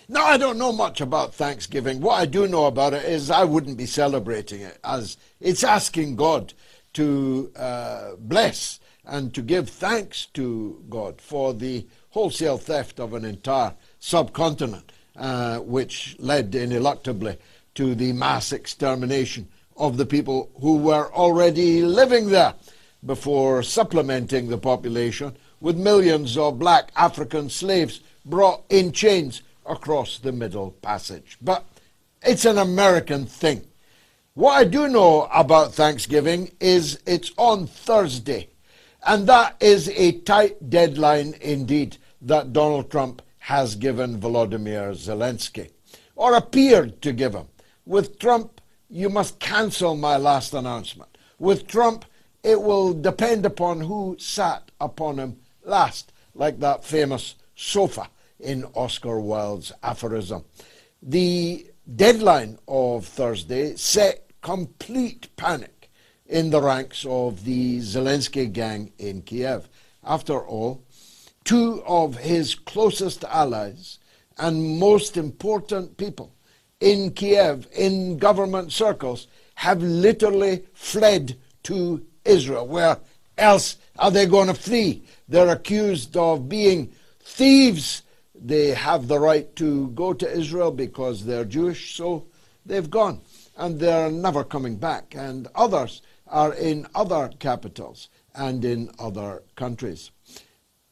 Now, I don't know much about Thanksgiving. What I do know about it is I wouldn't be celebrating it, as it's asking God to bless and to give thanks to God for the wholesale theft of an entire subcontinent, which led ineluctably to the mass extermination of the people who were already living there, before supplementing the population with millions of black African slaves brought in chains across the Middle Passage. But it's an American thing. What I do know about Thanksgiving is it's on Thursday, and that is a tight deadline indeed that Donald Trump has given Volodymyr Zelensky, or appeared to give him. With Trump, you must cancel my last announcement. With Trump, it will depend upon who sat upon him last, like that famous sofa in Oscar Wilde's aphorism. The deadline of Thursday set complete panic in the ranks of the Zelensky gang in Kiev. After all, two of his closest allies and most important people in Kiev, in government circles, have literally fled to Israel. Where else are they going to flee? They're accused of being thieves. They have the right to go to Israel because they're Jewish, so they've gone, and they're never coming back. And others are in other capitals and in other countries.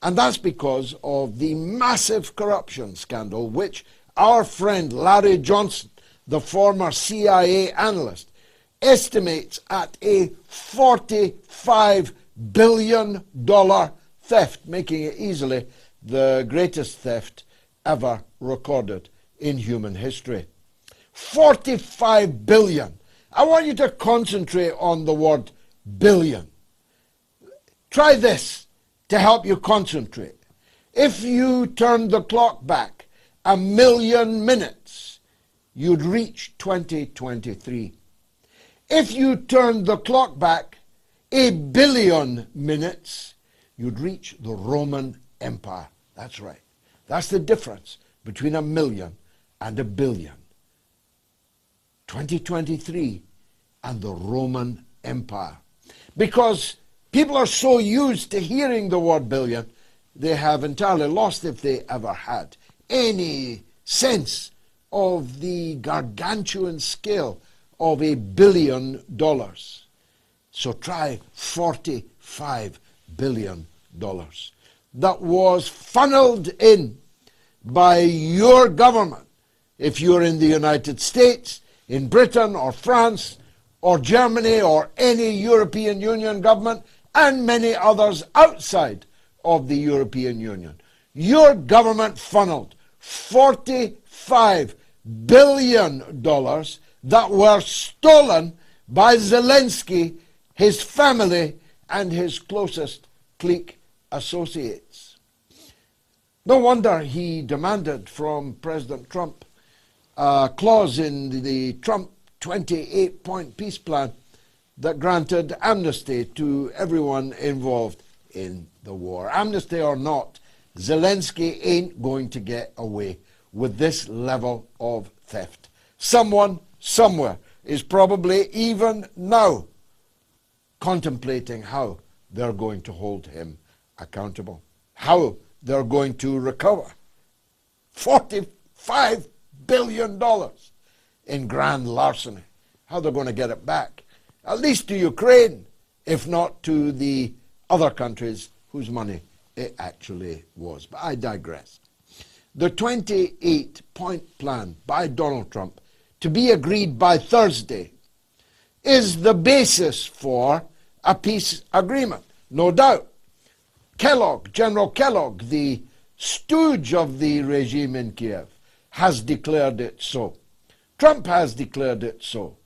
And that's because of the massive corruption scandal which our friend Larry Johnson, the former CIA analyst, estimates at a $45 billion theft, making it easily the greatest theft ever recorded in human history. 45 billion. I want you to concentrate on the word billion. Try this to help you concentrate. If you turned the clock back 1,000,000 minutes, you'd reach 2023. If you turned the clock back 1 billion minutes, you'd reach the Roman Empire. That's right. That's the difference between 1,000,000 and 1 billion. 2023 and the Roman Empire. Because people are so used to hearing the word billion, they have entirely lost, if they ever had, any sense of the gargantuan scale of $1 billion. So try $45 billion. That was funneled in by your government. If you're in the United States, in Britain or France or Germany or any European Union government, and many others outside of the European Union, your government funneled $45 billion that were stolen by Zelensky, his family, and his closest clique associates. No wonder he demanded from President Trump a clause in the Trump 28-point peace plan that granted amnesty to everyone involved in the war. Amnesty or not, Zelensky ain't going to get away with this level of theft. Someone, somewhere, is probably even now contemplating how they're going to hold him accountable, how they're going to recover $45 billion in grand larceny, how they're going to get it back, at least to Ukraine, if not to the other countries whose money it actually was. But I digress. The 28-point plan by Donald Trump, to be agreed by Thursday, is the basis for a peace agreement, no doubt. General Kellogg, the stooge of the regime in Kiev, has declared it so. Trump has declared it so.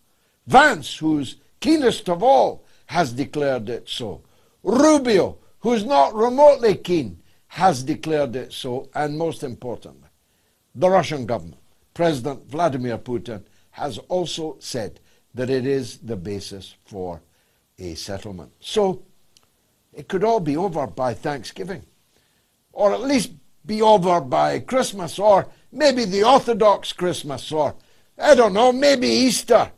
Vance, who's keenest of all, has declared it so. Rubio, who's not remotely keen, has declared it so. And most importantly, the Russian government, President Vladimir Putin, has also said that it is the basis for a settlement. So it could all be over by Thanksgiving, or at least be over by Christmas, or maybe the Orthodox Christmas, or I don't know, maybe Easter.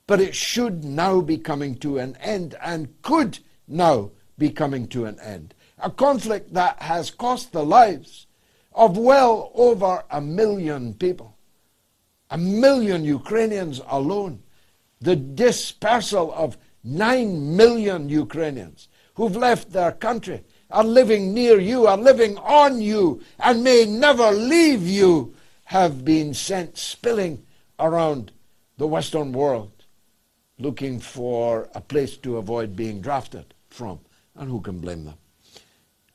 But it should now be coming to an end, and could now be coming to an end. A conflict that has cost the lives of well over 1 million people. 1 million Ukrainians alone. The dispersal of 9 million Ukrainians who've left their country, are living near you, are living on you, and may never leave you, have been sent spilling around the Western world, looking for a place to avoid being drafted from. And who can blame them?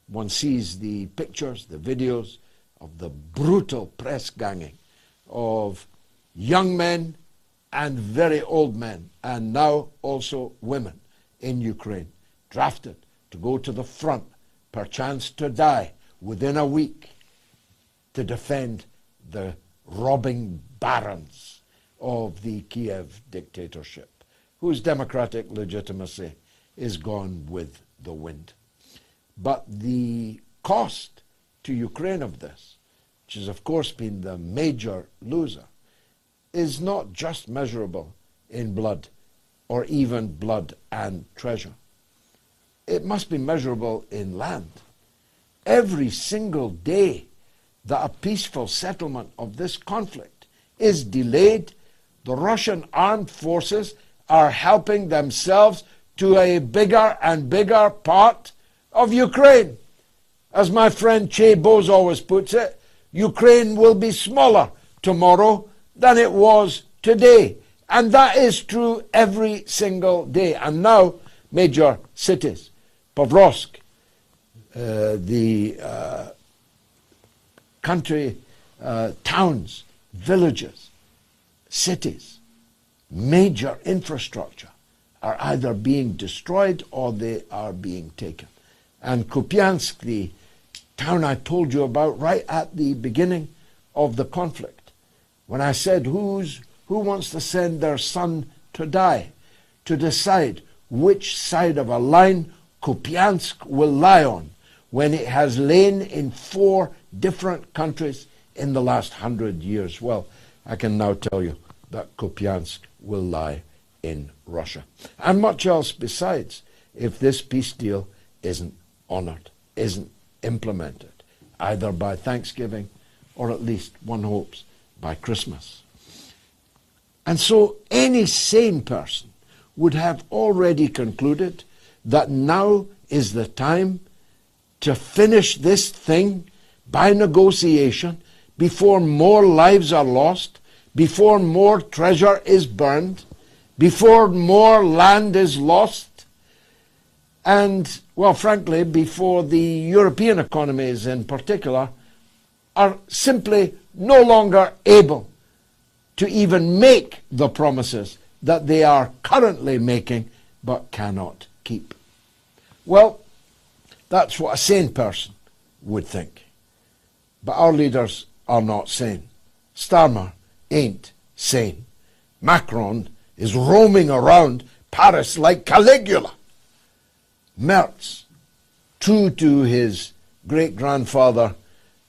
One sees the pictures, the videos of the brutal press ganging of young men and very old men, and now also women in Ukraine, drafted to go to the front, perchance to die within a week, to defend the robbing barons of the Kiev dictatorship, whose democratic legitimacy is gone with the wind. But the cost to Ukraine of this, which has of course been the major loser, is not just measurable in blood, or even blood and treasure. It must be measurable in land. Every single day that a peaceful settlement of this conflict is delayed, the Russian armed forces are helping themselves to a bigger and bigger part of Ukraine. As my friend Che Bose always puts it, Ukraine will be smaller tomorrow than it was today. And that is true every single day. And now, major cities, Pavlovsk, the country towns, villages, cities, major infrastructure are either being destroyed or they are being taken. And Kupiansk, the town I told you about right at the beginning of the conflict, when I said who wants to send their son to die, to decide which side of a line Kupiansk will lie on, when it has lain in 4 different countries in the last 100 years. Well, I can now tell you that Kupiansk will lie in Russia. And much else besides, if this peace deal isn't honored, isn't implemented, either by Thanksgiving or at least, one hopes, by Christmas. And so any sane person would have already concluded that now is the time to finish this thing by negotiation before more lives are lost, before more treasure is burned, before more land is lost, and, well, frankly, before the European economies in particular are simply no longer able to even make the promises that they are currently making but cannot keep. Well, that's what a sane person would think. But our leaders are not sane. Starmer ain't sane. Macron is roaming around Paris like Caligula. Merz, true to his great-grandfather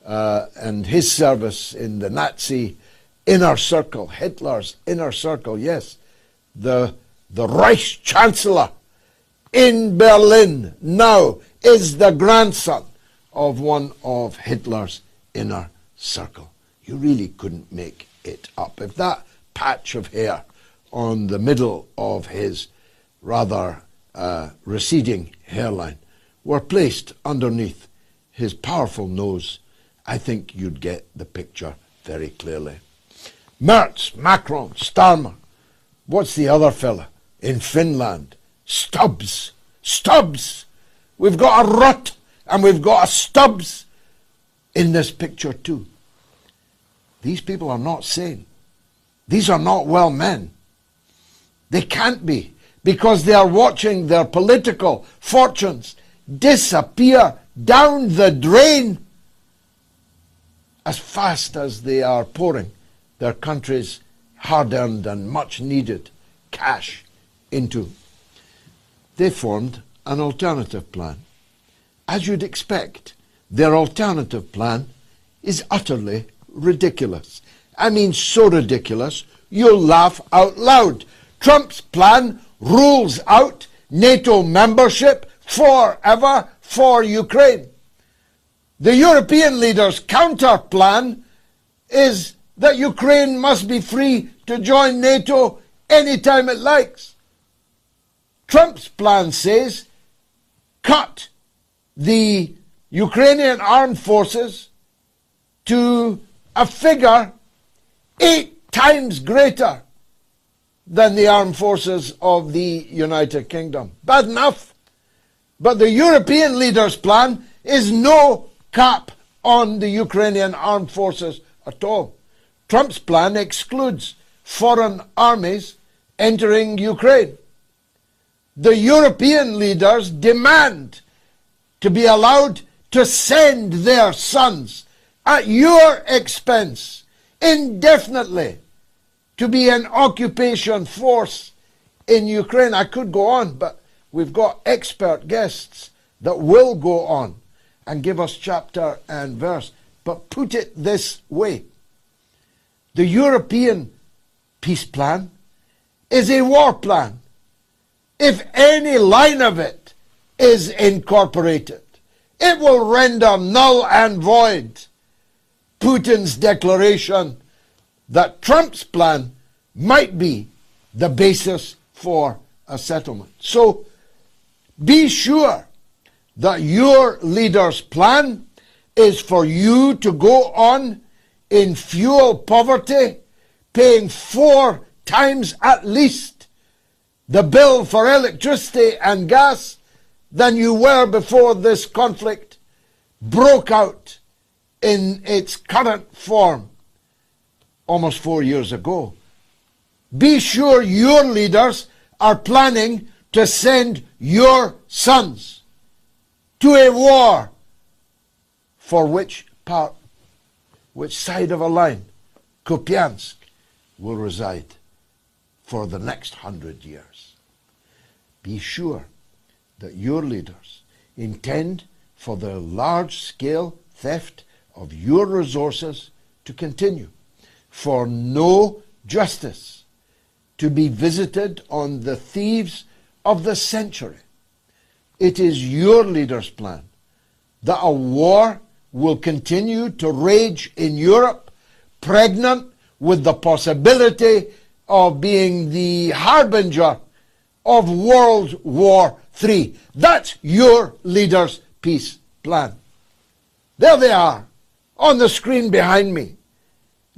and his service in the Nazi inner circle, Hitler's inner circle, yes, the Reich Chancellor in Berlin now is the grandson of one of Hitler's inner circle. You really couldn't make it up. If that patch of hair on the middle of his rather receding hairline were placed underneath his powerful nose, I think you'd get the picture very clearly. Merz, Macron, Starmer. What's the other fella in Finland? Stubbs. Stubbs. We've got a Rutte and we've got a Stubbs in this picture too. These people are not sane. These are not well men. They can't be, because they are watching their political fortunes disappear down the drain as fast as they are pouring their country's hard-earned and much-needed cash into. They formed an alternative plan. As you'd expect, their alternative plan is utterly ridiculous. I mean, so ridiculous, you'll laugh out loud. Trump's plan rules out NATO membership forever for Ukraine. The European leaders' counter plan is that Ukraine must be free to join NATO anytime it likes. Trump's plan says cut the Ukrainian armed forces to a figure 8 times greater than the armed forces of the United Kingdom. Bad enough. But the European leaders' plan is no cap on the Ukrainian armed forces at all. Trump's plan excludes foreign armies entering Ukraine. The European leaders demand to be allowed to send their sons at your expense indefinitely to be an occupation force in Ukraine. I could go on, but we've got expert guests that will go on and give us chapter and verse. But put it this way. The European peace plan is a war plan. If any line of it is incorporated, it will render null and void Putin's declaration that Trump's plan might be the basis for a settlement. So be sure that your leader's plan is for you to go on in fuel poverty, paying 4 times at least the bill for electricity and gas than you were before this conflict broke out in its current form almost 4 years ago. Be sure your leaders are planning to send your sons to a war for which side of a line Kupiansk will reside for the next 100 years. Be sure that your leaders intend for the large-scale theft of your resources to continue, for no justice to be visited on the thieves of the century. It is your leader's plan that a war will continue to rage in Europe, pregnant with the possibility of being the harbinger of World War III. That's your leader's peace plan. There they are, on the screen behind me.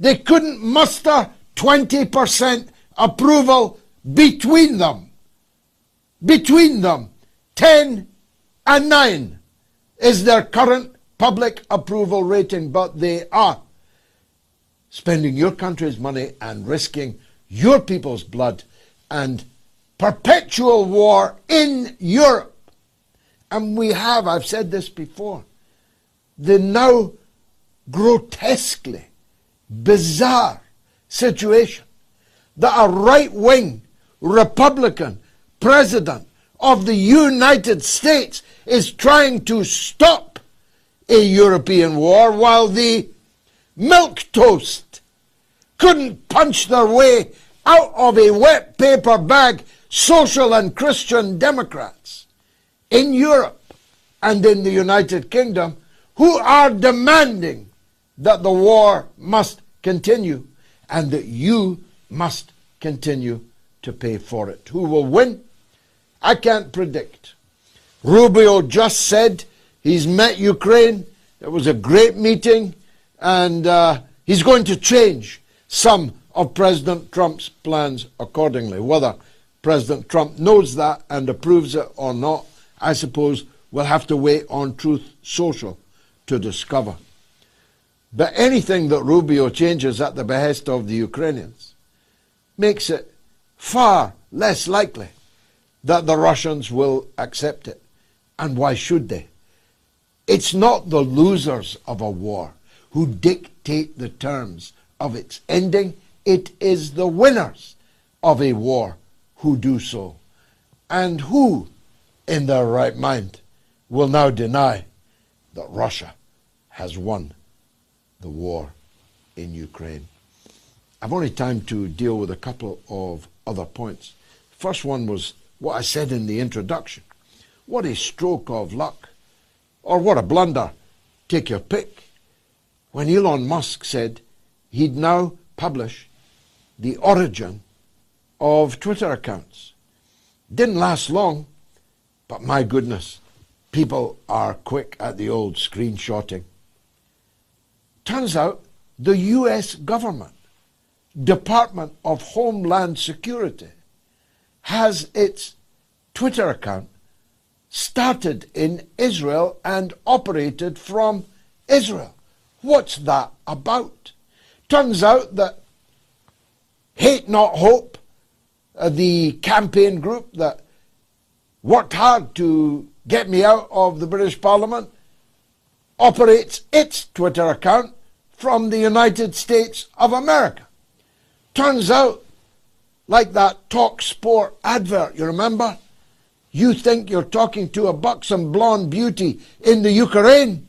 They couldn't muster 20% approval between them. Between them, 10 and 9 is their current public approval rating, but they are spending your country's money and risking your people's blood and perpetual war in Europe. And we have, I've said this before, the now grotesquely bizarre situation that a right-wing Republican president of the United States is trying to stop a European war, while the milquetoast couldn't punch their way out of a wet paper bag social and Christian Democrats in Europe and in the United Kingdom who are demanding that the war must continue and that you must continue to pay for it. Who will win? I can't predict. Rubio just said he's met Ukraine. It was a great meeting, and he's going to change some of President Trump's plans accordingly. Whether President Trump knows that and approves it or not, I suppose we'll have to wait on Truth Social to discover. But anything that Rubio changes at the behest of the Ukrainians makes it far less likely that the Russians will accept it. And why should they? It's not the losers of a war who dictate the terms of its ending. It is the winners of a war who do so. And who, in their right mind, will now deny that Russia has won the war in Ukraine. I've only time to deal with a couple of other points. First one was what I said in the introduction. What a stroke of luck, or what a blunder, take your pick, when Elon Musk said he'd now publish the origin of Twitter accounts. Didn't last long, but my goodness, people are quick at the old screenshotting. Turns out the US government, Department of Homeland Security, has its Twitter account started in Israel and operated from Israel. What's that about? Turns out that Hate Not Hope, the campaign group that worked hard to get me out of the British Parliament, operates its Twitter account from the United States of America. Turns out, like that Talk Sport advert, you remember? You think you're talking to a buxom blonde beauty in the Ukraine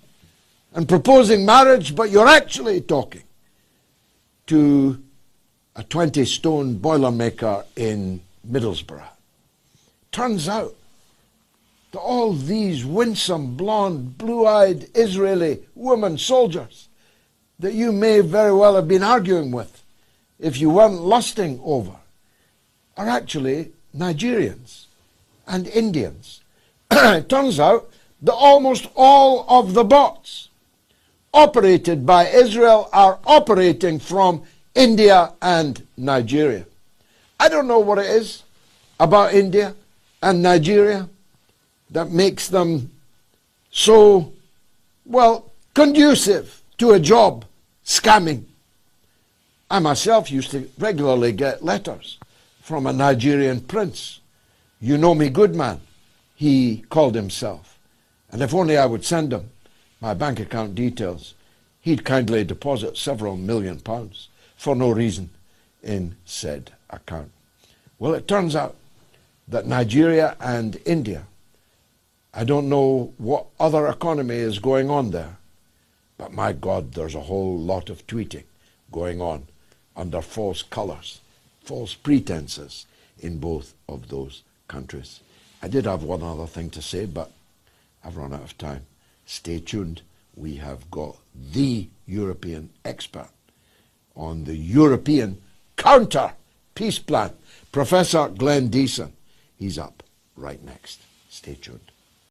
and proposing marriage, but you're actually talking to a 20-stone boilermaker in Middlesbrough. Turns out that all these winsome, blonde, blue-eyed Israeli women soldiers that you may very well have been arguing with if you weren't lusting over are actually Nigerians and Indians. It turns out that almost all of the bots operated by Israel are operating from India and Nigeria. I don't know what it is about India and Nigeria that makes them so, well, conducive to a job scamming. I myself used to regularly get letters from a Nigerian prince. You know me, good man, he called himself. And if only I would send him my bank account details, he'd kindly deposit several £million for no reason in said account. Well, it turns out that Nigeria and India, I don't know what other economy is going on there, but my God, there's a whole lot of tweeting going on under false colours, false pretenses in both of those countries. I did have one other thing to say, but I've run out of time. Stay tuned. We have got the European expert on the European counter-peace plan, Professor Glenn Deason. He's up right next. Stay tuned.